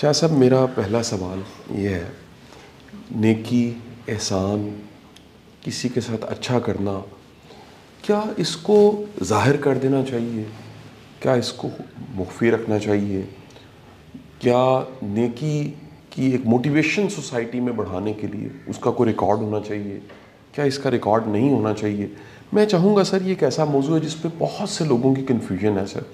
شاہ صاحب، میرا پہلا سوال یہ ہے، نیکی، احسان، کسی کے ساتھ اچھا کرنا، کیا اس کو ظاہر کر دینا چاہیے؟ کیا اس کو مخفی رکھنا چاہیے؟ کیا نیکی کی ایک موٹیویشن سوسائٹی میں بڑھانے کے لیے اس کا کوئی ریکارڈ ہونا چاہیے؟ کیا اس کا ریکارڈ نہیں ہونا چاہیے؟ میں چاہوں گا سر، یہ ایک ایسا موضوع ہے جس پہ بہت سے لوگوں کی کنفیوژن ہے سر.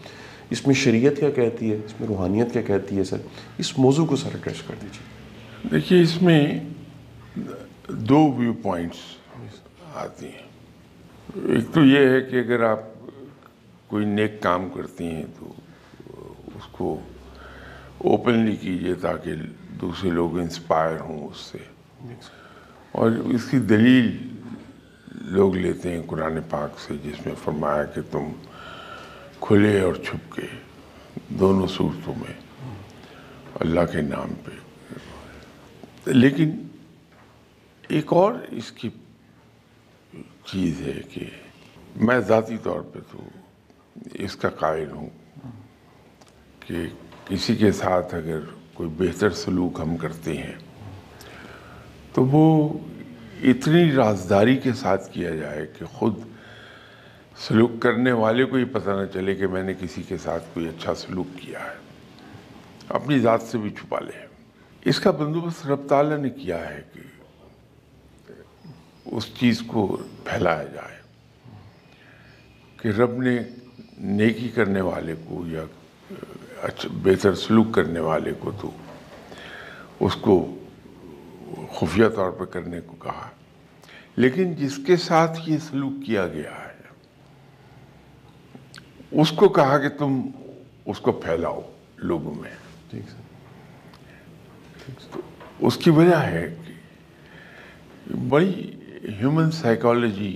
اس میں شریعت کیا کہتی ہے، اس میں روحانیت کیا کہتی ہے سر؟ اس موضوع کو سر ایڈریس کر دیجیے. دیکھیے، اس میں دو ویو پوائنٹس آتی ہیں. ایک تو یہ ہے کہ اگر آپ کوئی نیک کام کرتی ہیں تو اس کو اوپنلی کیجیے تاکہ دوسرے لوگ انسپائر ہوں اس سے. اور اس کی دلیل لوگ لیتے ہیں قرآن پاک سے، جس میں فرمایا کہ تم کھلے اور چھپ کے دونوں صورتوں میں اللہ کے نام پہ. لیکن ایک اور اس کی چیز ہے کہ میں ذاتی طور پہ تو اس کا قائل ہوں کہ کسی کے ساتھ اگر کوئی بہتر سلوک ہم کرتے ہیں تو وہ اتنی رازداری کے ساتھ کیا جائے کہ خود سلوک کرنے والے کو یہ پتہ نہ چلے کہ میں نے کسی کے ساتھ کوئی اچھا سلوک کیا ہے، اپنی ذات سے بھی چھپا لے. اس کا بندوبست رب تعالیٰ نے کیا ہے کہ اس چیز کو پھیلایا جائے کہ رب نے نیکی کرنے والے کو یا بہتر سلوک کرنے والے کو تو اس کو خفیہ طور پہ کرنے کو کہا، لیکن جس کے ساتھ یہ سلوک کیا گیا ہے اس کو کہا کہ تم اس کو پھیلاؤ لوگوں میں. ٹھیک سر. تو اس کی وجہ ہے کہ بڑی ہیومن سائیکالوجی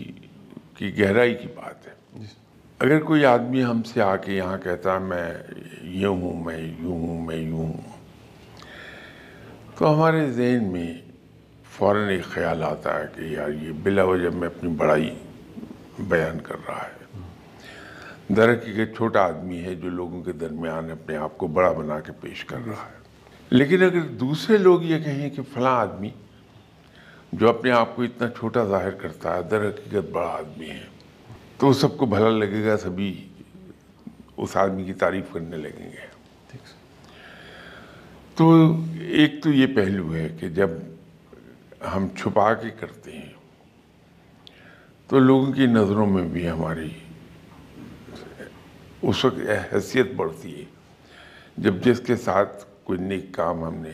کی گہرائی کی بات ہے. اگر کوئی آدمی ہم سے آ کے یہاں کہتا ہے میں یہ ہوں، میں یوں ہوں، میں یوں ہوں، تو ہمارے ذہن میں فوراً ایک خیال آتا ہے کہ یار یہ بلا وجہ میں اپنی بڑائی بیان کر رہا ہے. درحقیقت چھوٹا آدمی ہے جو لوگوں کے درمیان اپنے آپ کو بڑا بنا کے پیش کر رہا ہے. لیکن اگر دوسرے لوگ یہ کہیں کہ فلاں آدمی جو اپنے آپ کو اتنا چھوٹا ظاہر کرتا ہے در حقیقت بڑا آدمی ہے، تو سب کو بھلا لگے گا، سبھی اس آدمی کی تعریف کرنے لگیں گے. تو ایک تو یہ پہلو ہے کہ جب ہم چھپا کے کرتے ہیں تو لوگوں کی نظروں میں بھی ہماری اس وقت حیثیت بڑھتی ہے جب جس کے ساتھ کوئی نیک کام ہم نے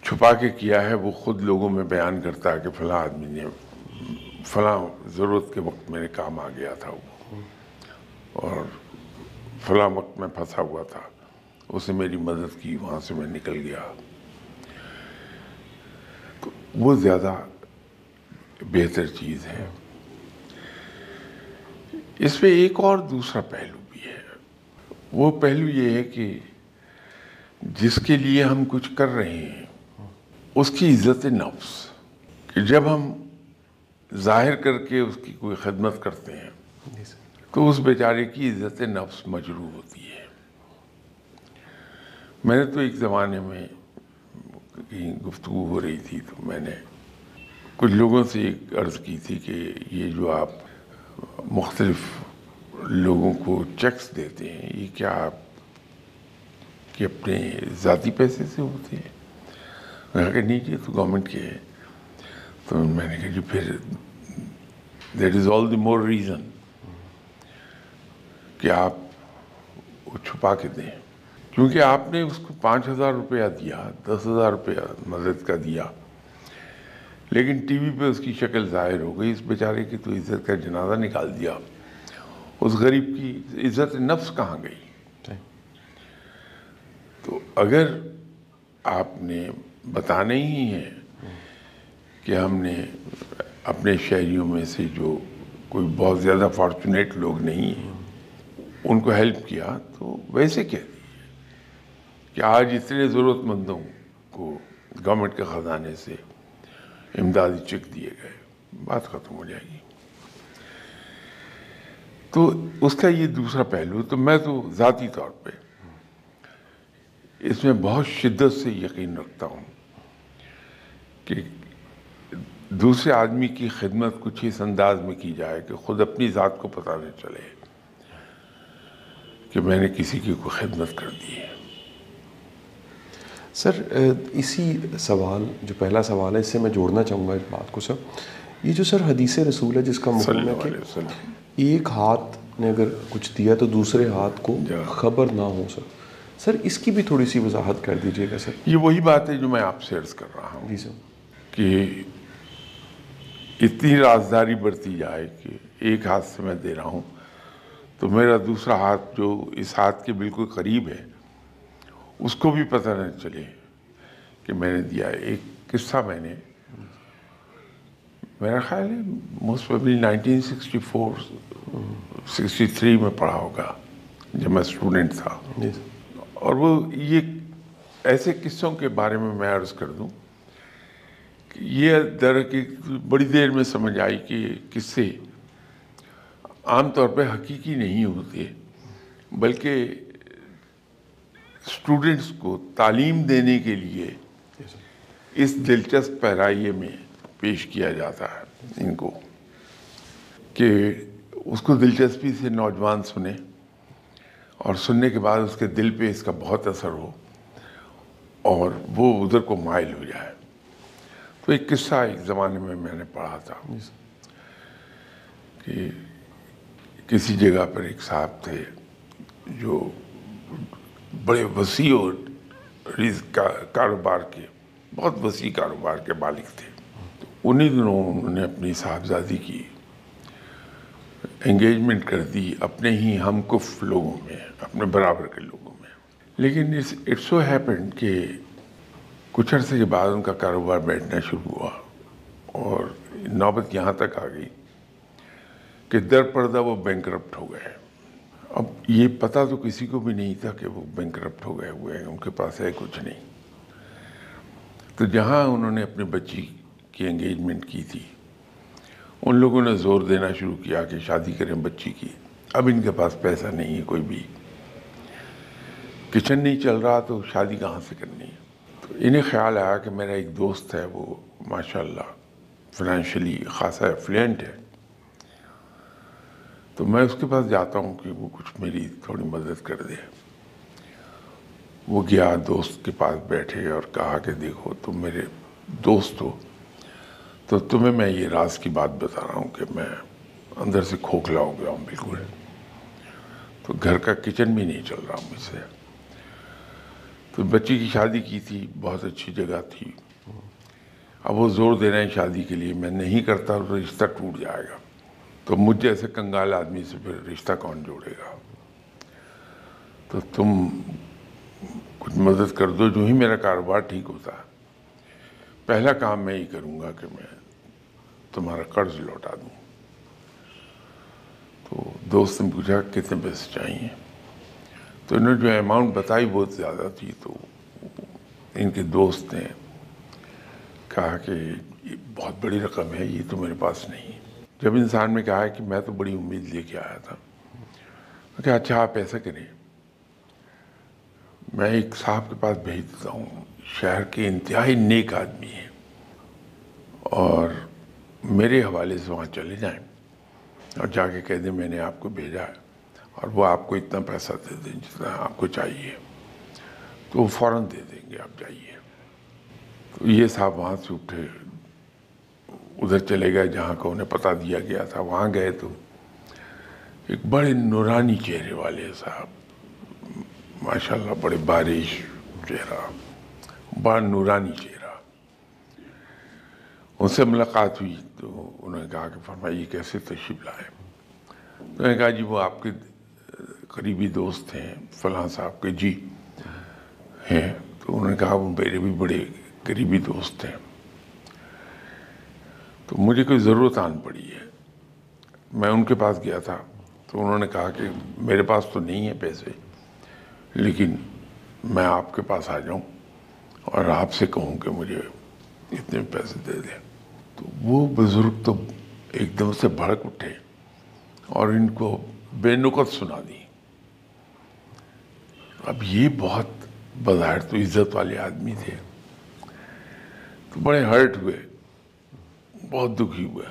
چھپا کے کیا ہے وہ خود لوگوں میں بیان کرتا ہے کہ فلاں آدمی نے فلاں ضرورت کے وقت میرے کام آ گیا تھا وہ، اور فلاں وقت میں پھنسا ہوا تھا، اس نے میری مدد کی، وہاں سے میں نکل گیا. تو وہ زیادہ بہتر چیز ہے. اس میں ایک اور دوسرا پہلو بھی ہے. وہ پہلو یہ ہے کہ جس کے لیے ہم کچھ کر رہے ہیں اس کی عزت نفس، کہ جب ہم ظاہر کر کے اس کی کوئی خدمت کرتے ہیں تو اس بیچارے کی عزت نفس مجروح ہوتی ہے. میں نے تو ایک زمانے میں کہیں گفتگو ہو رہی تھی تو میں نے کچھ لوگوں سے ایک عرض کی تھی کہ یہ جو آپ مختلف لوگوں کو چیکس دیتے ہیں یہ کیا آپ کہ اپنے ذاتی پیسے سے ہوتے ہیں؟ میں نے کہا نہیں جی، تو گورنمنٹ کے ہے. تو میں نے کہا جی پھر that is all the more reason کہ آپ وہ چھپا کے دیں، کیونکہ آپ نے اس کو 5,000 روپیہ دیا، 10,000 روپیہ مدد کا دیا، لیکن ٹی وی پہ اس کی شکل ظاہر ہو گئی، اس بیچارے کی تو عزت کا جنازہ نکال دیا. اس غریب کی عزت نفس کہاں گئی؟ تو اگر آپ نے بتانا ہی ہے کہ ہم نے اپنے شہریوں میں سے جو کوئی بہت زیادہ فارچونیٹ لوگ نہیں ہیں ان کو ہیلپ کیا، تو ویسے کہہ دیجیے کہ آج اتنے ضرورت مندوں کو گورنمنٹ کے خزانے سے امدادی چیک دیے گئے، بات ختم ہو جائے گی. تو اس کا یہ دوسرا پہلو. تو میں تو ذاتی طور پہ اس میں بہت شدت سے یقین رکھتا ہوں کہ دوسرے آدمی کی خدمت کچھ اس انداز میں کی جائے کہ خود اپنی ذات کو پتہ نہ چلے کہ میں نے کسی کی کوئی خدمت کر دی ہے۔ سر اسی سوال جو پہلا سوال ہے اس سے میں جوڑنا چاہوں گا ایک بات کو سر، یہ جو سر حدیث رسول ہے جس کا صلی مفہوم ہے اللہ کہ علیہ وسلم ایک ہاتھ نے اگر کچھ دیا تو دوسرے ہاتھ کو خبر نہ ہو سر اس کی بھی تھوڑی سی وضاحت کر دیجیے گا سر۔ یہ وہی بات ہے جو میں آپ سے عرض کر رہا ہوں جی سر۔ کہ اتنی رازداری برتی جائے کہ ایک ہاتھ سے میں دے رہا ہوں تو میرا دوسرا ہاتھ جو اس ہاتھ کے بالکل قریب ہے اس کو بھی پتہ نہ چلے کہ میں نے دیا ہے۔ ایک قصہ میں نے، میرا خیال ہے موسٹ پروبیبلی 1964-63 میں پڑھا ہوگا جب میں اسٹوڈنٹ تھا، اور وہ یہ ایسے قصوں کے بارے میں عرض کر دوں کہ یہ درحقیقت بڑی دیر میں سمجھ آئی کہ یہ قصے عام طور پہ حقیقی نہیں ہوتے بلکہ اسٹوڈنٹس کو تعلیم دینے کے لیے اس دلچسپ پیرائیے میں پیش کیا جاتا ہے ان کو کہ اس کو دلچسپی سے نوجوان سنیں اور سننے کے بعد اس کے دل پہ اس کا بہت اثر ہو اور وہ ادھر کو مائل ہو جائے۔ تو ایک قصہ ایک زمانے میں نے پڑھا تھا کہ کسی جگہ پر ایک صاحب تھے جو بڑے وسیع اور کاروبار کے، بہت وسیع کاروبار کے مالک تھے۔ تو انہی دنوں انہوں نے اپنی صاحبزادی کی انگیجمنٹ کر دی اپنے ہی ہم کف لوگوں میں، اپنے برابر کے لوگوں میں، لیکن اٹ سو ہیپنڈ کہ کچھ عرصے کے بعد ان کا کاروبار بیٹھنا شروع ہوا اور نوبت یہاں تک آ گئی کہ در پردہ وہ بینکرپٹ ہو گئے۔ اب یہ پتہ تو کسی کو بھی نہیں تھا کہ وہ بینکرپٹ ہو گئے ہوئے ہیں، ان کے پاس ہے کچھ نہیں۔ تو جہاں انہوں نے اپنی بچی کی انگیجمنٹ کی تھی ان لوگوں نے زور دینا شروع کیا کہ شادی کریں بچی کی، اب ان کے پاس پیسہ نہیں ہے، کوئی بھی کچن نہیں چل رہا تو شادی کہاں سے کرنی ہے۔ تو انہیں خیال آیا کہ میرا ایک دوست ہے وہ ماشاءاللہ فائنینشلی خاصا ایفلوئنٹ ہے، تو میں اس کے پاس جاتا ہوں کہ وہ کچھ میری تھوڑی مدد کر دے۔ وہ گیا دوست کے پاس بیٹھے اور کہا کہ دیکھو تم میرے دوست ہو تو تمہیں میں یہ راز کی بات بتا رہا ہوں کہ میں اندر سے کھوکھلا ہو گیا ہوں بالکل، تو گھر کا کچن بھی نہیں چل رہا مجھ سے۔ تو بچی کی شادی کی تھی، بہت اچھی جگہ تھی، اب وہ زور دے رہے ہیں شادی کے لیے، میں نہیں کرتا تو رشتہ ٹوٹ جائے گا، تو مجھ جیسے کنگال آدمی سے پھر رشتہ کون جوڑے گا، تو تم کچھ مدد کر دو۔ جو ہی میرا کاروبار ٹھیک ہوتا ہے پہلا کام میں یہ کروں گا کہ میں تمہارا قرض لوٹا دوں۔ تو دوست نے پوچھا کتنے پیسے چاہیے، تو انہوں نے جو اماؤنٹ بتائی بہت زیادہ تھی، تو ان کے دوست نے کہا کہ یہ بہت بڑی رقم ہے، یہ تو میرے پاس نہیں۔ جب انسان نے کہا کہ میں تو بڑی امید لے کے آیا تھا، کہ اچھا آپ ایسا کریں، میں ایک صاحب کے پاس بھیج دیتا ہوں، شہر کے انتہائی نیک آدمی ہیں، اور میرے حوالے سے وہاں چلے جائیں اور جا کے کہہ دیں میں نے آپ کو بھیجا ہے اور وہ آپ کو اتنا پیسہ دے دیں جتنا آپ کو چاہیے، تو وہ فوراً دے دیں گے، آپ جائیے۔ تو یہ صاحب وہاں سے اٹھے، ادھر چلے گئے جہاں کو انہیں پتہ دیا گیا تھا۔ وہاں گئے تو ایک بڑے نورانی چہرے والے صاحب، ماشاءاللہ بڑے بارش چہرہ، بڑا نورانی چہرہ، ان سے ملاقات ہوئی تو انہوں نے کہا کہ فرمائیے کیسے تشریف لائے۔ تو انہوں نے کہا جی وہ آپ کے قریبی دوست ہیں فلاں صاحب کے، جی ہیں۔ تو انہوں نے کہا وہ میرے بھی بڑے قریبی دوست ہیں، تو مجھے کوئی ضرورت آن پڑی ہے، میں ان کے پاس گیا تھا، تو انہوں نے کہا کہ میرے پاس تو نہیں ہے پیسے، لیکن میں آپ کے پاس آ جاؤں اور آپ سے کہوں کہ مجھے اتنے پیسے دے دیں۔ تو وہ بزرگ تو ایک دم سے بھڑک اٹھے اور ان کو بے نقط سنا دی۔ اب یہ بہت بظاہر تو عزت والے آدمی تھے، تو بڑے ہرٹ ہوئے، بہت دکھی ہوئے،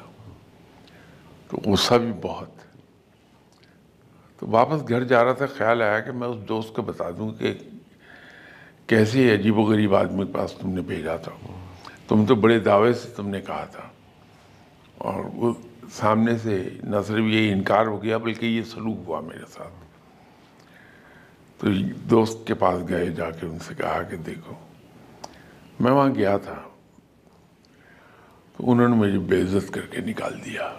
تو غصہ بھی بہت۔ تو واپس گھر جا رہا تھا، خیال آیا کہ میں اس دوست کو بتا دوں کہ کیسے عجیب و غریب آدمی کے پاس تم نے بھیجا تھا، تم تو بڑے دعوے سے تم نے کہا تھا، اور وہ سامنے سے نہ صرف یہ انکار ہو گیا بلکہ یہ سلوک ہوا میرے ساتھ۔ تو دوست کے پاس گئے، جا کے ان سے کہا کہ دیکھو میں وہاں گیا تھا، تو انہوں نے مجھے بے عزت کر کے نکال دیا۔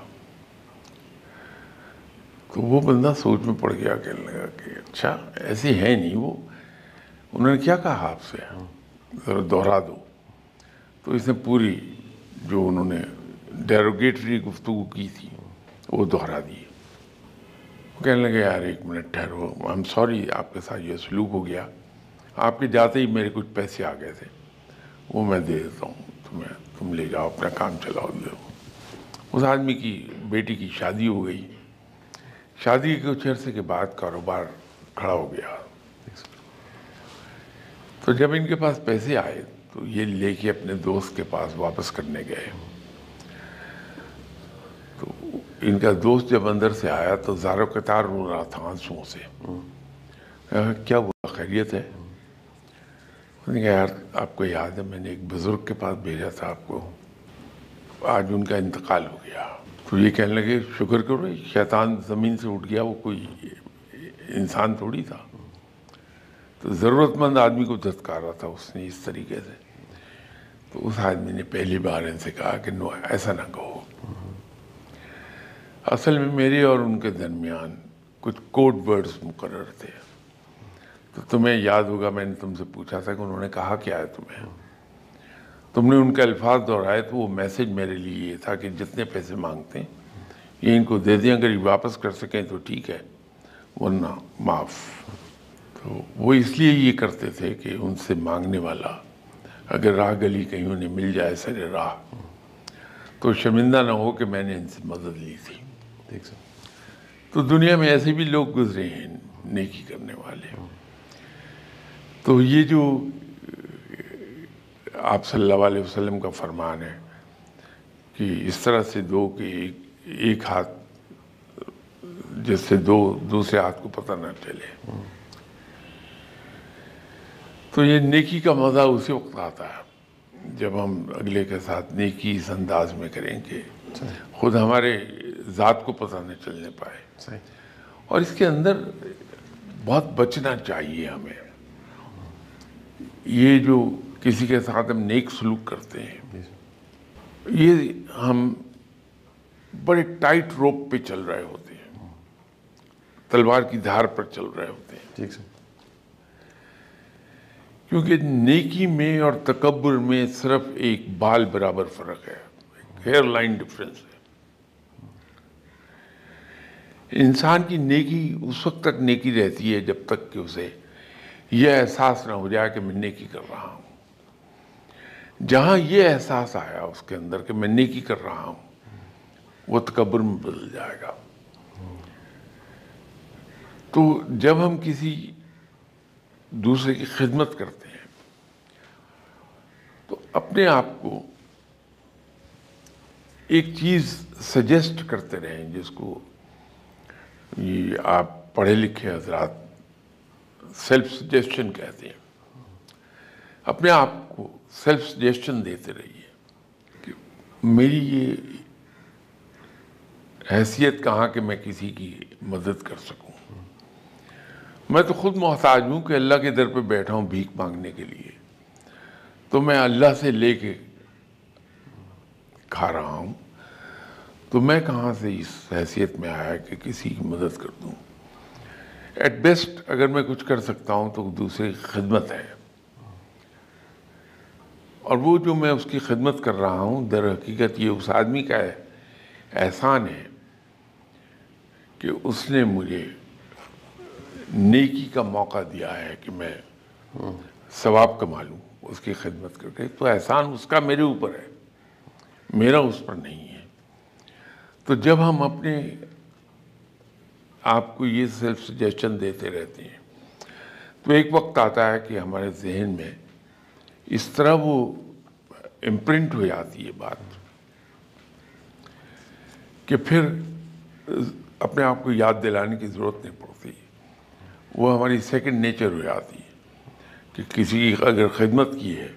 تو وہ بندہ سوچ میں پڑ گیا، کہنے لگا کہ اچھا ایسے ہے نہیں وہ، انہوں نے کیا کہا آپ سے، ذرا دوہرا دو۔ تو اس نے پوری جو انہوں نے ڈیروگیٹری گفتگو کی تھی وہ دوہرا دی۔ وہ کہنے لگے یار ایک منٹ ٹھہرو، آئی ایم سوری آپ کے ساتھ یہ سلوک ہو گیا، آپ کے جاتے ہی میرے کچھ پیسے آ گئے تھے، وہ میں دے دیتا ہوں تمہیں، تم لے جاؤ اپنا کام چلاؤ دو۔ اس آدمی کی بیٹی کی شادی ہو گئی، شادی کے کچھ عرصے کے بعد کاروبار کھڑا ہو گیا۔ تو جب ان کے پاس پیسے آئے تو یہ لے کے اپنے دوست کے پاس واپس کرنے گئے۔ تو ان کا دوست جب اندر سے آیا تو زار و قطار رو رہا تھا آنسوؤں سے۔ کیا ہوا، خیریت ہے؟ انہوں نے کہا یار آپ کو یاد ہے میں نے ایک بزرگ کے پاس بھیجا تھا آپ کو، آج ان کا انتقال ہو گیا۔ تو یہ کہنے لگے شکر کرو شیطان زمین سے اٹھ گیا، وہ کوئی انسان تھوڑی تھا، تو ضرورت مند آدمی کو دھتکارا تھا اس نے اس طریقے سے۔ تو اس آدمی نے پہلی بار ان سے کہا کہ نو ایسا نہ کہو، اصل میں میرے اور ان کے درمیان کچھ کوڈ ورڈز مقرر تھے۔ تو تمہیں یاد ہوگا میں نے تم سے پوچھا تھا کہ انہوں نے کہا کیا ہے تمہیں، تم نے ان کے الفاظ دہرائے، تو وہ میسج میرے لیے یہ تھا کہ جتنے پیسے مانگتے ہیں یہ ان کو دے دیں، اگر یہ واپس کر سکیں تو ٹھیک ہے ورنہ معاف۔ تو وہ اس لیے یہ کرتے تھے کہ ان سے مانگنے والا اگر راہ گلی کہیں انہیں مل جائے سر راہ تو شرمندہ نہ ہو کہ میں نے ان سے مدد لی تھی۔ تو دنیا میں ایسے بھی لوگ گزرے ہیں نیکی کرنے والے۔ تو یہ جو آپ صلی اللہ علیہ وسلم کا فرمان ہے کہ اس طرح سے دو کہ ایک ہاتھ جس سے دوسرے ہاتھ کو پتہ نہ چلے، تو یہ نیکی کا مزہ اسی وقت آتا ہے جب ہم اگلے کے ساتھ نیکی اس انداز میں کریں کہ خود ہمارے ذات کو پتہ نہ چلنے پائے۔ اور اس کے اندر بہت بچنا چاہیے ہمیں۔ یہ جو کسی کے ساتھ ہم نیک سلوک کرتے ہیں، یہ ہم بڑے ٹائٹ روپ پہ چل رہے ہوتے ہیں، تلوار کی دھار پر چل رہے ہوتے ہیں، کیونکہ نیکی میں اور تکبر میں صرف ایک بال برابر فرق ہے، ایک ہیئر لائن ڈفرینس ہے۔ انسان کی نیکی اس وقت تک نیکی رہتی ہے جب تک کہ اسے یہ احساس نہ ہو جائے کہ میں نیکی کر رہا ہوں۔ جہاں یہ احساس آیا اس کے اندر کہ میں نیکی کر رہا ہوں، وہ تکبر میں بدل جائے گا۔ تو جب ہم کسی دوسرے کی خدمت کرتے ہیں تو اپنے آپ کو ایک چیز سجیسٹ کرتے رہیں جس کو یہ آپ پڑھے لکھے حضرات سیلف سجیسشن کہتے ہیں۔ اپنے آپ کو سیلف سجیسشن دیتے رہیے کہ میری یہ حیثیت کہاں کہ میں کسی کی مدد کر سکوں، میں تو خود محتاج ہوں کہ اللہ کے در پہ بیٹھا ہوں بھیک مانگنے کے لیے، تو میں اللہ سے لے کے کھا رہا ہوں، تو میں کہاں سے اس حیثیت میں آیا کہ کسی کی مدد کر دوں۔ ایٹ بیسٹ اگر میں کچھ کر سکتا ہوں تو دوسرے کی خدمت ہے، اور وہ جو میں اس کی خدمت کر رہا ہوں در حقیقت یہ اس آدمی کا احسان ہے کہ اس نے مجھے نیکی کا موقع دیا ہے کہ میں ثواب کما لوں اس کی خدمت کر کے، تو احسان اس کا میرے اوپر ہے، میرا اس پر نہیں ہے۔ تو جب ہم اپنے آپ کو یہ سیلف سجیسشن دیتے رہتے ہیں تو ایک وقت آتا ہے کہ ہمارے ذہن میں اس طرح وہ امپرنٹ ہو جاتی ہے بات کہ پھر اپنے آپ کو یاد دلانے کی ضرورت نہیں پڑتی، وہ ہماری سیکنڈ نیچر ہو جاتی ہے کہ کسی کی اگر خدمت کی ہے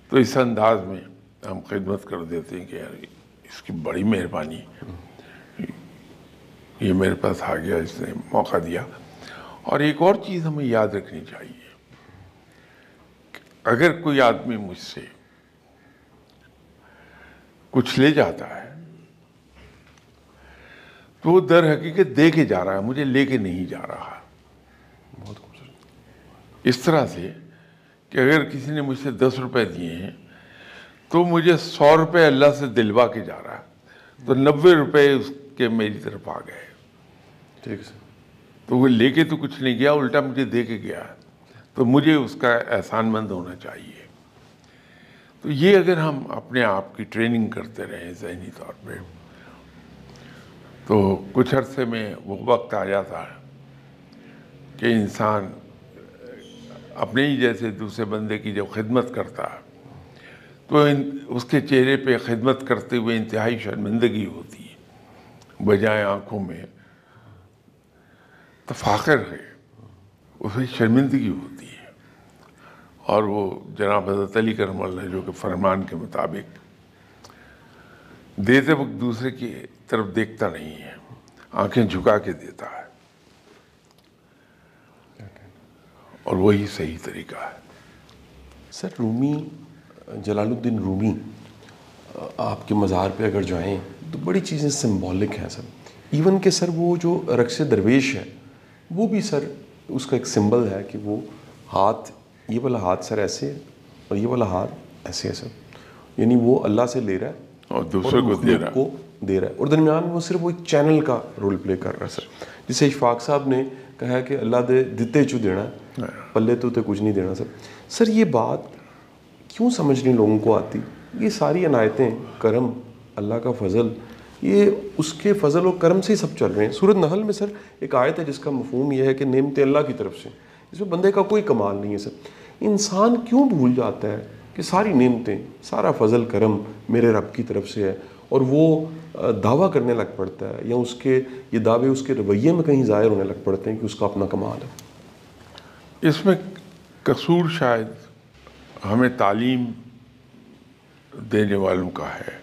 تو اس انداز میں ہم خدمت کر دیتے ہیں کہ یار اس کی بڑی مہربانی، یہ میرے پاس آ گیا، اس نے موقع دیا۔ اور ایک اور چیز ہمیں یاد رکھنی چاہیے، اگر کوئی آدمی مجھ سے کچھ لے جاتا ہے تو وہ در حقیقت دے کے جا رہا ہے، مجھے لے کے نہیں جا رہا۔ بہت خوبصورت۔ اس طرح سے کہ اگر کسی نے مجھ سے 10 روپے دیے ہیں تو مجھے 100 روپے اللہ سے دلوا کے جا رہا ہے، تو 90 روپے اس کے میری طرف آ گئے۔ ٹھیک ہے سر۔ تو وہ لے کے تو کچھ نہیں گیا، الٹا مجھے دے کے گیا، تو مجھے اس کا احسان مند ہونا چاہیے۔ تو یہ اگر ہم اپنے آپ کی ٹریننگ کرتے رہیں ذہنی طور پہ تو کچھ عرصے میں وہ وقت آ جاتا ہے کہ انسان اپنے ہی جیسے دوسرے بندے کی جب خدمت کرتا ہے تو اس کے چہرے پہ خدمت کرتے ہوئے انتہائی شرمندگی ہوتی ہے، بجائے آنکھوں میں تفاخر ہے اسے شرمندگی ہوتی ہے۔ اور وہ جناب حضرت علی کرم اللہ جو کہ فرمان کے مطابق دیتے وقت دوسرے کی طرف دیکھتا نہیں ہے، آنکھیں جھکا کے دیتا ہے، اور وہی صحیح طریقہ ہے۔ سر رومی، جلال الدین رومی، آپ کے مزار پہ اگر جائیں تو بڑی چیزیں سمبولک ہیں سر، ایون کہ سر وہ جو رقص درویش ہے وہ بھی سر اس کا ایک سمبل ہے کہ وہ ہاتھ، یہ والا ہاتھ سر ایسے ہے اور یہ والا ہاتھ ایسے ہے سر، یعنی وہ اللہ سے لے رہا ہے اور دوسرے کو دے رہا ہے، کو دے رہا ہے، اور درمیان میں وہ صرف وہ ایک چینل کا رول پلے کر رہا ہے سر۔ جسے اشفاق صاحب نے کہا ہے کہ اللہ دے دیتے چو دینا ہے، پلے تو تے کچھ نہیں دینا سر۔ سر یہ بات کیوں سمجھنے لوگوں کو آتی؟ یہ ساری عنایتیں، کرم، اللہ کا فضل، یہ اس کے فضل و کرم سے ہی سب چل رہے ہیں۔ سورۃ نحل میں سر ایک آیت ہے جس کا مفہوم یہ ہے کہ نعمتیں اللہ کی طرف سے، اس میں بندے کا کوئی کمال نہیں ہے سر۔ انسان کیوں بھول جاتا ہے کہ ساری نعمتیں، سارا فضل کرم میرے رب کی طرف سے ہے، اور وہ دعویٰ کرنے لگ پڑتا ہے، یا اس کے یہ دعوے اس کے رویے میں کہیں ظاہر ہونے لگ پڑتے ہیں کہ اس کا اپنا کمال ہے۔ اس میں قصور شاید ہمیں تعلیم دینے والوں کا ہے۔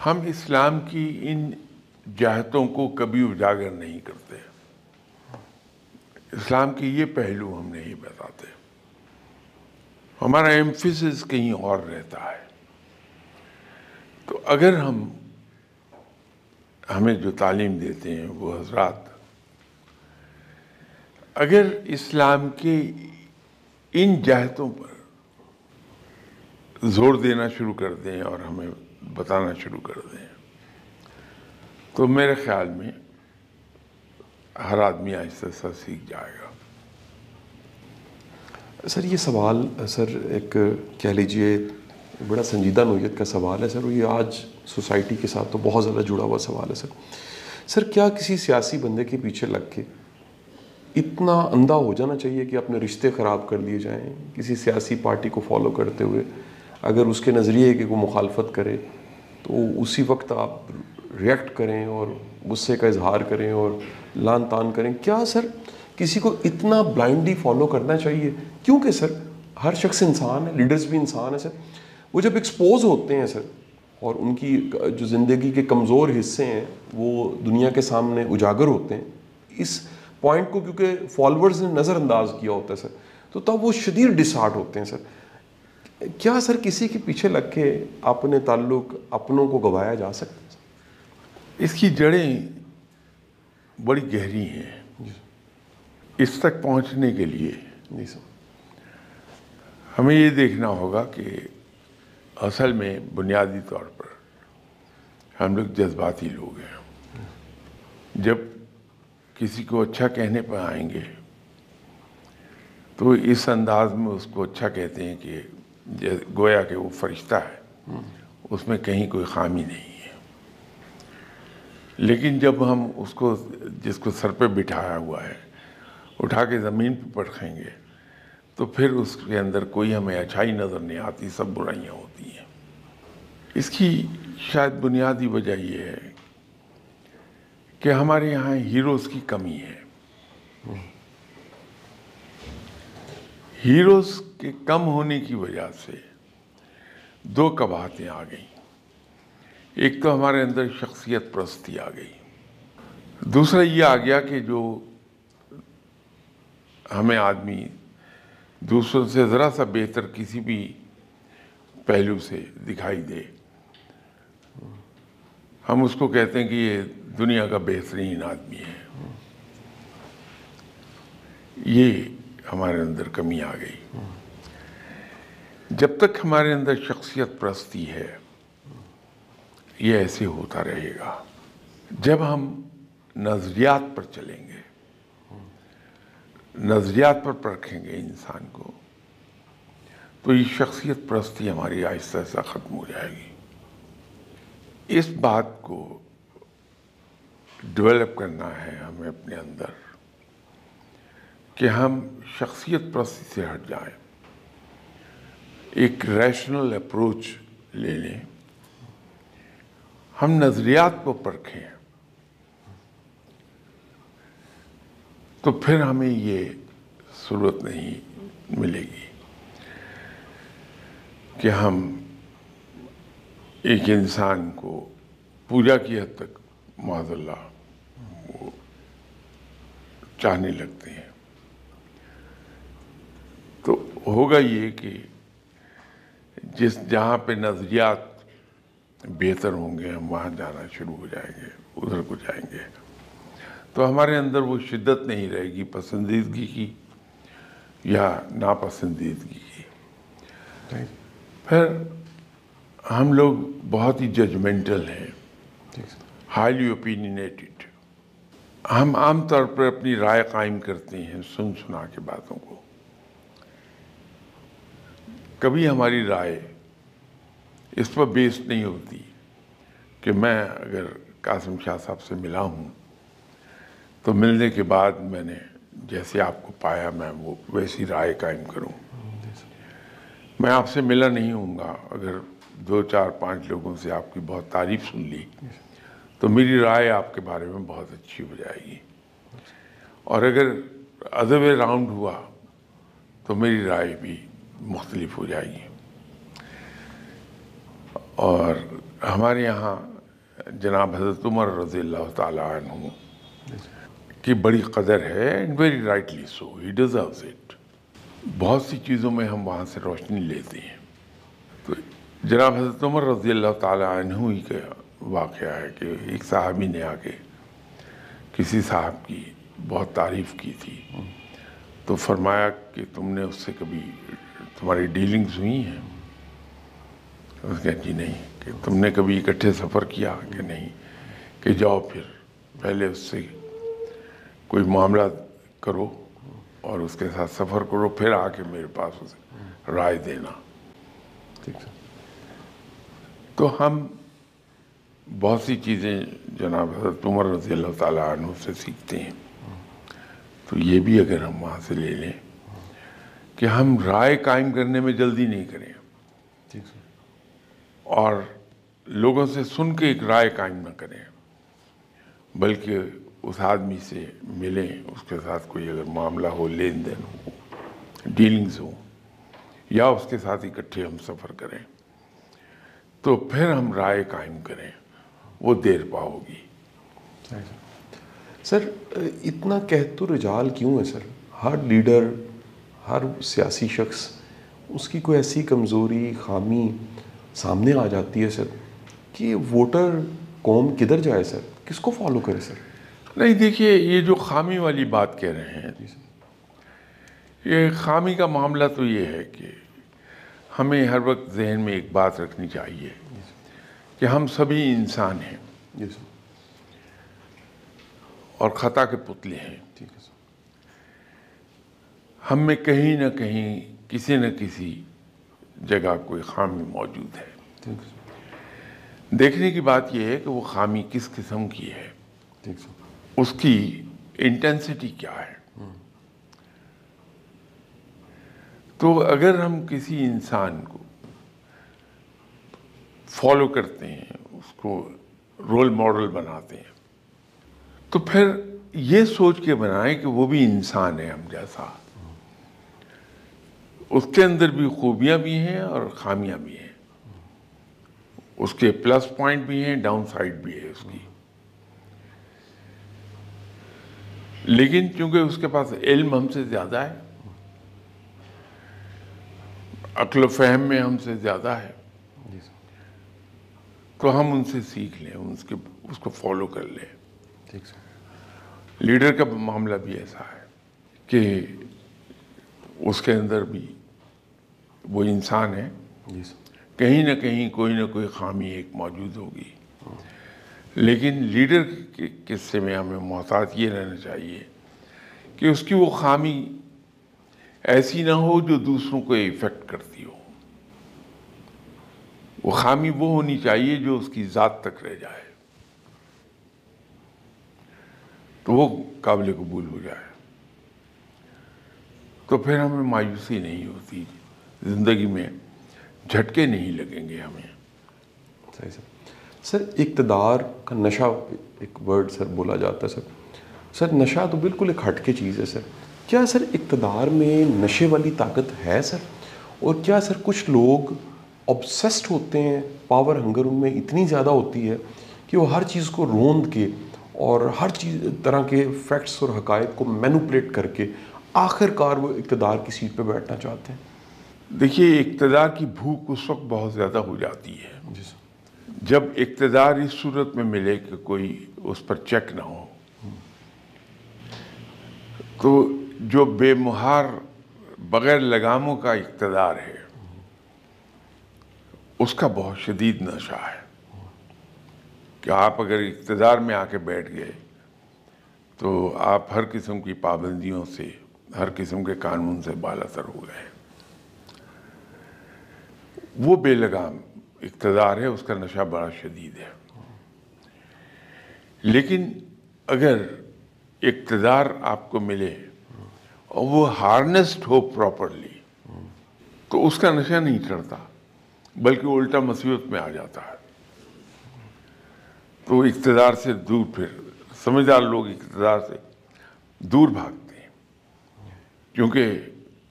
ہم اسلام کی ان جہتوں کو کبھی اجاگر نہیں کرتے، اسلام کی یہ پہلو ہم نہیں بتاتے، ہمارا ایمفیسس کہیں اور رہتا ہے۔ تو اگر ہمیں جو تعلیم دیتے ہیں وہ حضرات اگر اسلام کے ان جہتوں پر زور دینا شروع کر دیں اور ہمیں بتانا شروع کر دیں تو میرے خیال میں ہر آدمی آہستہ آہستہ سیکھ جائے گا۔ سر یہ سوال سر ایک کہہ لیجئے بڑا سنجیدہ نوعیت کا سوال ہے سر، اور یہ آج سوسائٹی کے ساتھ تو بہت زیادہ جڑا ہوا سوال ہے سر۔ سر کیا کسی سیاسی بندے کے پیچھے لگ کے اتنا اندھا ہو جانا چاہیے کہ اپنے رشتے خراب کر لیے جائیں کسی سیاسی پارٹی کو فالو کرتے ہوئے؟ اگر اس کے نظریے کہ وہ مخالفت کرے تو اسی وقت آپ ریئیکٹ کریں اور غصے کا اظہار کریں اور لان تان کریں؟ کیا سر کسی کو اتنا بلائنڈلی فالو کرنا چاہیے؟ کیونکہ سر ہر شخص انسان ہے، لیڈرز بھی انسان ہے سر، وہ جب ایکسپوز ہوتے ہیں سر اور ان کی جو زندگی کے کمزور حصے ہیں وہ دنیا کے سامنے اجاگر ہوتے ہیں، اس پوائنٹ کو کیونکہ فالوورز نے نظر انداز کیا ہوتا ہے سر، تو تب وہ شدید ڈسہارٹ ہوتے ہیں سر۔ کیا سر کسی کے پیچھے لگ کے اپنے تعلق اپنوں کو گوایا جا سکتا ہے؟ اس کی جڑیں بڑی گہری ہیں، اس تک پہنچنے کے لیے جی سر ہمیں یہ دیکھنا ہوگا کہ اصل میں بنیادی طور پر ہم لوگ جذباتی لوگ ہیں۔ جب کسی کو اچھا کہنے پہ آئیں گے تو اس انداز میں اس کو اچھا کہتے ہیں کہ گویا کہ وہ فرشتہ ہے، اس میں کہیں کوئی خامی نہیں ہے۔ لیکن جب ہم اس کو جس کو سر پہ بٹھایا ہوا ہے اٹھا کے زمین پہ پٹکیں گے تو پھر اس کے اندر کوئی ہمیں اچھائی نظر نہیں آتی، سب برائیاں ہوتی ہیں۔ اس کی شاید بنیادی وجہ یہ ہے کہ ہمارے یہاں ہیروز کی کمی ہے۔ ہیروز کے کم ہونے کی وجہ سے دو قباحتیں آ گئیں۔ ایک تو ہمارے اندر شخصیت پرستی آ گئی، دوسرا یہ آ گیا کہ جو ہمیں آدمی دوسروں سے ذرا سا بہتر کسی بھی پہلو سے دکھائی دے، ہم اس کو کہتے ہیں کہ یہ دنیا کا بہترین آدمی ہے۔ یہ ہمارے اندر کمی آ گئی۔ جب تک ہمارے اندر شخصیت پرستی ہے یہ ایسے ہوتا رہے گا۔ جب ہم نظریات پر چلیں گے، نظریات پر پرکھیں گے انسان کو، تو یہ شخصیت پرستی ہماری آہستہ آہستہ ختم ہو جائے گی۔ اس بات کو ڈیولپ کرنا ہے ہمیں اپنے اندر کہ ہم شخصیت پرستی سے ہٹ جائیں، ایک ریشنل اپروچ لے لیں، ہم نظریات کو پرکھیں، تو پھر ہمیں یہ ضرورت نہیں ملے گی کہ ہم ایک انسان کو پوجا کی حد تک معاذ اللہ وہ چاہنے لگتے ہیں۔ تو ہوگا یہ کہ جہاں پہ نظریات بہتر ہوں گے ہم وہاں جانا شروع ہو جائیں گے، ادھر کو جائیں گے، تو ہمارے اندر وہ شدت نہیں رہے گی پسندیدگی کی یا ناپسندیدگی کی۔ پھر ہم لوگ بہت ہی ججمنٹل ہیں، ہائیلی اوپینینیٹڈ۔ ہم عام طور پر اپنی رائے قائم کرتے ہیں سن سنا کے باتوں کو۔ کبھی ہماری رائے اس پر بیس نہیں ہوتی کہ میں اگر قاسم شاہ صاحب سے ملا ہوں تو ملنے کے بعد میں نے جیسے آپ کو پایا میں وہ ویسی رائے قائم کروں۔ میں آپ سے ملا نہیں ہوں گا، اگر 2 4 5 لوگوں سے آپ کی بہت تعریف سن لی تو میری رائے آپ کے بارے میں بہت اچھی ہو جائے گی، اور اگر ادر وے راؤنڈ ہوا تو میری رائے بھی مختلف ہو جائے گی۔ اور ہمارے یہاں جناب حضرت عمر رضی اللہ تعالیٰ عنہ کی بڑی قدر ہے، and very rightly so, he deserves it. بہت سی چیزوں میں ہم وہاں سے روشنی لیتے ہیں۔ تو جناب حضرت عمر رضی اللہ تعالیٰ عنہ ہی کا واقعہ ہے کہ ایک صحابی نے آ کے کسی صاحب کی بہت تعریف کی تھی، تو فرمایا کہ تم نے اس سے کبھی تمہاری ڈیلنگز ہوئی ہیں؟ اس نے کہا جی نہیں۔ کہ تم نے کبھی اکٹھے سفر کیا؟ کہ نہیں۔ کہ جاؤ پھر پہلے اس سے کوئی معاملہ کرو اور اس کے ساتھ سفر کرو، پھر آ کے میرے پاس اسے رائے دینا۔ تو ہم بہت سی چیزیں جناب حضرت عمر رضی اللہ تعالیٰ عنہ سے سیکھتے ہیں، تو یہ بھی اگر ہم وہاں سے لے لیں کہ ہم رائے قائم کرنے میں جلدی نہیں کریں، اور لوگوں سے سن کے ایک رائے قائم نہ کریں، بلکہ اس آدمی سے ملیں، اس کے ساتھ کوئی اگر معاملہ ہو، لین دین ہو، ڈیلنگز ہو، یا اس کے ساتھ اکٹھے ہم سفر کریں، تو پھر ہم رائے قائم کریں، وہ دیر پا ہوگی۔ سر اتنا کہت رجال کیوں ہے سر؟ ہر لیڈر، ہر سیاسی شخص، اس کی کوئی ایسی کمزوری، خامی سامنے آ جاتی ہے سر کہ ووٹر قوم کدھر جائے سر؟ کس کو فالو کرے سر؟ نہیں دیکھیے، یہ جو خامی والی بات کہہ رہے ہیں، یہ خامی کا معاملہ تو یہ ہے کہ ہمیں ہر وقت ذہن میں ایک بات رکھنی چاہیے کہ ہم سبھی انسان ہیں اور خطا کے پتلے ہیں۔ ہم میں کہیں نہ کہیں کسی نہ کسی جگہ کوئی خامی موجود ہے۔ دیکھنے کی بات یہ ہے کہ وہ خامی کس قسم کی ہے، اس کی انٹینسٹی کیا ہے۔ تو اگر ہم کسی انسان کو فالو کرتے ہیں، اس کو رول ماڈل بناتے ہیں، تو پھر یہ سوچ کے بنائیں کہ وہ بھی انسان ہے ہم جیسا، اس کے اندر بھی خوبیاں بھی ہیں اور خامیاں بھی ہیں، اس کے پلس پوائنٹ بھی ہیں، ڈاؤن سائڈ بھی ہے اس کی، لیکن چونکہ اس کے پاس علم ہم سے زیادہ ہے، عقل و فہم میں ہم سے زیادہ ہے، تو ہم ان سے سیکھ لیں، اس کو فالو کر لیں۔ ٹھیک سر۔ لیڈر کا معاملہ بھی ایسا ہے کہ اس کے اندر بھی وہ انسان ہے، جی سر۔ کہیں نہ کہیں کوئی نہ کوئی خامی ایک موجود ہوگی، لیکن لیڈر کے قصے میں ہمیں محتاط یہ رہنا چاہیے کہ اس کی وہ خامی ایسی نہ ہو جو دوسروں کو افیکٹ کرتی ہو، وہ خامی وہ ہونی چاہیے جو اس کی ذات تک رہ جائے، تو وہ قابل قبول ہو جائے، تو پھر ہمیں مایوسی نہیں ہوتی، زندگی میں جھٹکے نہیں لگیں گے ہمیں۔ صحیح سر۔ سر اقتدار کا نشہ ایک ورڈ سر بولا جاتا ہے سر نشہ تو بالکل ایک ہٹ کے چیز ہے سر، کیا سر اقتدار میں نشے والی طاقت ہے سر؟ اور کیا سر کچھ لوگ obsessed ہوتے ہیں، پاور ہنگر ان میں اتنی زیادہ ہوتی ہے کہ وہ ہر چیز کو روند کے اور ہر چیز طرح کے فیکٹس اور حقائق کو مینوپلیٹ کر کے آخر کار وہ اقتدار کی سیٹ پہ بیٹھنا چاہتے ہیں؟ دیکھیے، اقتدار کی بھوک اس وقت بہت زیادہ ہو جاتی ہے جی سر۔ جب اقتدار اس صورت میں ملے کہ کوئی اس پر چیک نہ ہو، تو جو بے مہار بغیر لگاموں کا اقتدار ہے اس کا بہت شدید نشہ ہے کہ آپ اگر اقتدار میں آ کے بیٹھ گئے تو آپ ہر قسم کی پابندیوں سے، ہر قسم کے قانون سے بالا تر ہو گئے۔ وہ بے لگام اقتدار ہے، اس کا نشہ بڑا شدید ہے۔ لیکن اگر اقتدار آپ کو ملے اور وہ ہارنسڈ ہو پراپرلی تو اس کا نشہ نہیں چڑھتا، بلکہ الٹا مصیبت میں آ جاتا ہے۔ تو اقتدار سے دور، پھر سمجھدار لوگ اقتدار سے دور بھاگتے ہیں، کیونکہ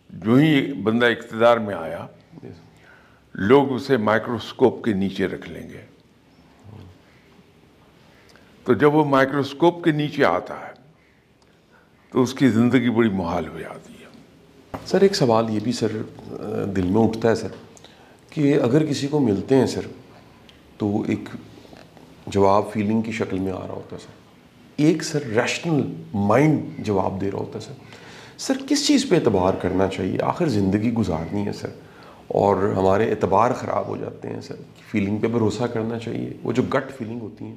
جو ہی بندہ اقتدار میں آیا لوگ اسے مائکروسکوپ کے نیچے رکھ لیں گے، تو جب وہ مائکروسکوپ کے نیچے آتا ہے تو اس کی زندگی بڑی محال ہو جاتی ہے۔ سر ایک سوال یہ بھی سر دل میں اٹھتا ہے سر کہ اگر کسی کو ملتے ہیں سر تو ایک جواب فیلنگ کی شکل میں آ رہا ہوتا ہے سر، ایک سر ریشنل مائنڈ جواب دے رہا ہوتا ہے سر کس چیز پہ اعتبار کرنا چاہیے؟ آخر زندگی گزارنی ہے سر اور ہمارے اعتبار خراب ہو جاتے ہیں سر، فیلنگ پہ بھروسہ کرنا چاہیے، وہ جو گٹ فیلنگ ہوتی ہیں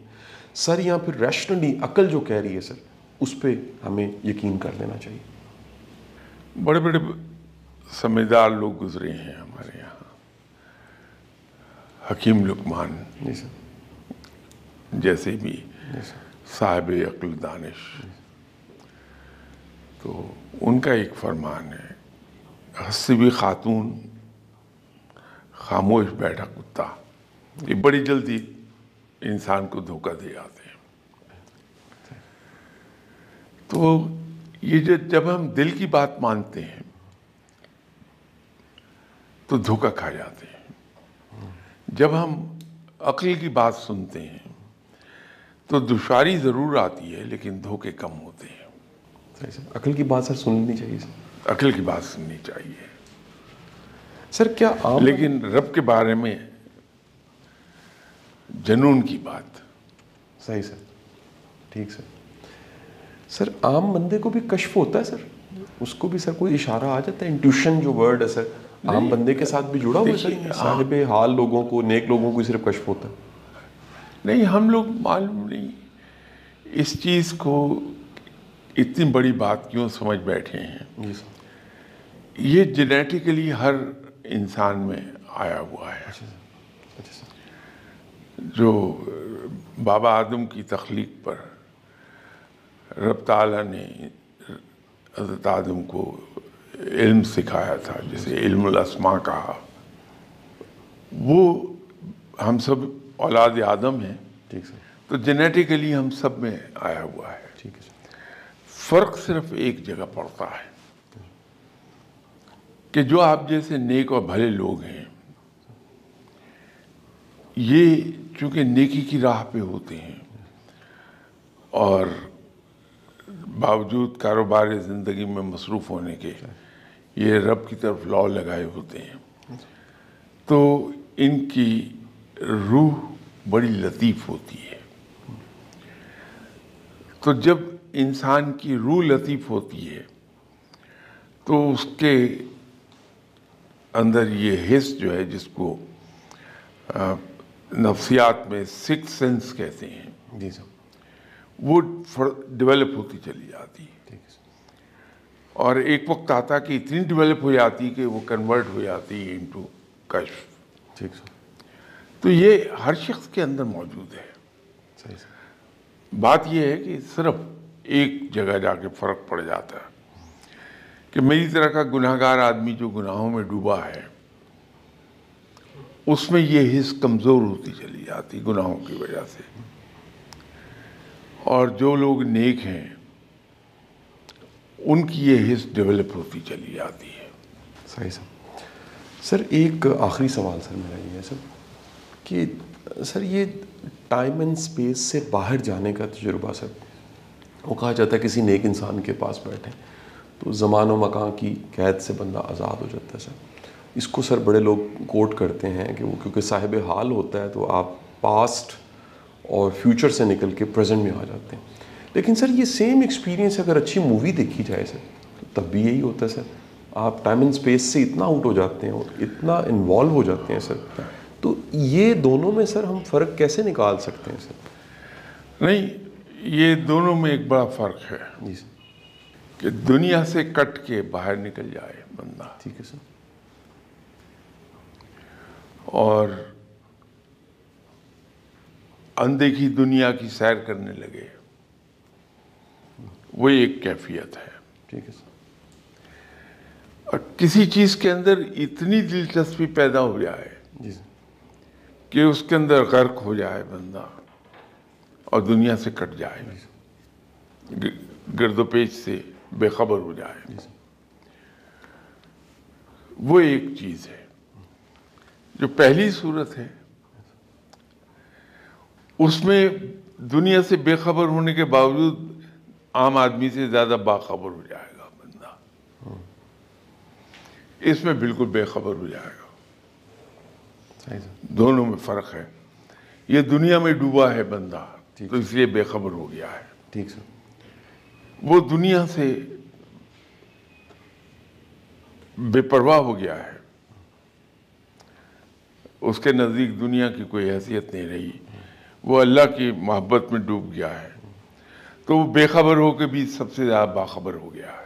سر، یا پھر ریشنلی عقل جو کہہ رہی ہے سر اس پہ ہمیں یقین کر لینا چاہیے؟ بڑے بڑے سمجھدار لوگ گزرے ہیں ہمارے یہاں، حکیم لقمان جی سر، جیسے بھی جی سر، صاحب عقل دانش، تو ان کا ایک فرمان ہے، ہنسی بھی خاتون خاموش بیٹھا کتا، یہ بڑی جلدی انسان کو دھوکہ دے جاتے ہیں۔ تو یہ جب ہم دل کی بات مانتے ہیں تو دھوکہ کھا جاتے ہیں، جب ہم عقل کی بات سنتے ہیں تو دشواری ضرور آتی ہے لیکن دھوکے کم ہوتے ہیں۔ صحیح سر، عقل کی بات سر سننی چاہیے سر، عقل کی بات سننی چاہیے، سر کیا عام لیکن رب کے بارے میں جنون کی بات۔ صحیح سر، ٹھیک سر۔ سر عام بندے کو بھی کشف ہوتا ہے سر، اس کو بھی سر کوئی اشارہ آ جاتا ہے، انٹیوشن جو ورڈ ہے سر عام بندے کے ساتھ بھی جڑا ہوا ہے سر، صاحب حال لوگوں کو، نیک لوگوں کو صرف کشف ہوتا ہے؟ نہیں، ہم لوگ معلوم نہیں اس چیز کو اتنی بڑی بات کیوں سمجھ بیٹھے ہیں۔ جی سر، یہ جینیٹیکلی ہر انسان میں آیا ہوا ہے، اچھا سر، جو بابا آدم کی تخلیق پر رب تعالیٰ نے حضرت آدم کو علم سکھایا تھا، جسے علم الاسماء کہا، وہ ہم سب اولاد آدم ہیں، ٹھیک سر، تو جینیٹیکلی ہم سب میں آیا ہوا ہے۔ ٹھیک ہے سر، فرق صرف ایک جگہ پڑتا ہے کہ جو آپ جیسے نیک اور بھلے لوگ ہیں، یہ چونکہ نیکی کی راہ پہ ہوتے ہیں اور باوجود کاروبار زندگی میں مصروف ہونے کے یہ رب کی طرف لو لگائے ہوتے ہیں، تو ان کی روح بڑی لطیف ہوتی ہے۔ تو جب انسان کی روح لطیف ہوتی ہے تو اس کے اندر یہ حس جو ہے، جس کو نفسیات میں سکس سینس کہتے ہیں، جی سر، وہ ڈیولپ ہوتی چلی جاتی ہے، ٹھیک ہے سر، اور ایک وقت آتا کہ اتنی ڈیولپ ہو جاتی کہ وہ کنورٹ ہو جاتی انٹو کشف۔ ٹھیک سر، تو یہ ہر شخص کے اندر موجود ہے۔ صحیح سر، بات یہ ہے کہ صرف ایک جگہ جا کے فرق پڑ جاتا ہے کہ میری طرح کا گناہ گار آدمی جو گناہوں میں ڈوبا ہے، اس میں یہ حس کمزور ہوتی چلی جاتی گناہوں کی وجہ سے، اور جو لوگ نیک ہیں ان کی یہ حس ڈیولپ ہوتی چلی جاتی ہے۔ صحیح سر۔ سر ایک آخری سوال سر میرا یہ ہے سر کہ سر یہ ٹائم اینڈ اسپیس سے باہر جانے کا تجربہ سر، وہ کہا جاتا ہے کسی نیک انسان کے پاس بیٹھیں تو زمان و مکان کی قید سے بندہ آزاد ہو جاتا ہے سر۔ اس کو سر بڑے لوگ کوٹ کرتے ہیں کہ وہ کیونکہ صاحب حال ہوتا ہے تو آپ پاسٹ اور فیوچر سے نکل کے پریزنٹ میں آ جاتے ہیں، لیکن سر یہ سیم ایکسپیرینس اگر اچھی مووی دیکھی جائے سر تو تب بھی یہی ہوتا ہے سر، آپ ٹائم اینڈ اسپیس سے اتنا آؤٹ ہو جاتے ہیں اور اتنا انوالو ہو جاتے ہیں سر، تو یہ دونوں میں سر ہم فرق کیسے نکال سکتے ہیں سر؟ نہیں، یہ دونوں میں ایک بڑا فرق ہے جی سر، کہ دنیا سے کٹ کے باہر نکل جائے بندہ ٹھیک ہے سر، اور اندیکھی دنیا کی سیر کرنے لگے، وہ ایک کیفیت ہے۔ ٹھیک ہے سر، اور کسی چیز کے اندر اتنی دلچسپی پیدا ہو جائے جی سر، کہ اس کے اندر غرق ہو جائے بندہ اور دنیا سے کٹ جائے، گرد و پیش سے بے خبر ہو جائے، جی سر، وہ ایک چیز ہے۔ جو پہلی صورت ہے اس میں دنیا سے بے خبر ہونے کے باوجود عام آدمی سے زیادہ باخبر ہو جائے گا بندہ، اس میں بالکل بے خبر ہو جائے گا۔ صحیح سر، دونوں میں فرق ہے۔ یہ دنیا میں ڈوبا ہے بندہ تو اس لیے بے خبر ہو گیا ہے، ٹھیک سر، وہ دنیا سے بے پرواہ ہو گیا ہے، اس کے نزدیک دنیا کی کوئی حیثیت نہیں رہی، وہ اللہ کی محبت میں ڈوب گیا ہے، تو وہ بے خبر ہو کے بھی سب سے زیادہ باخبر ہو گیا ہے۔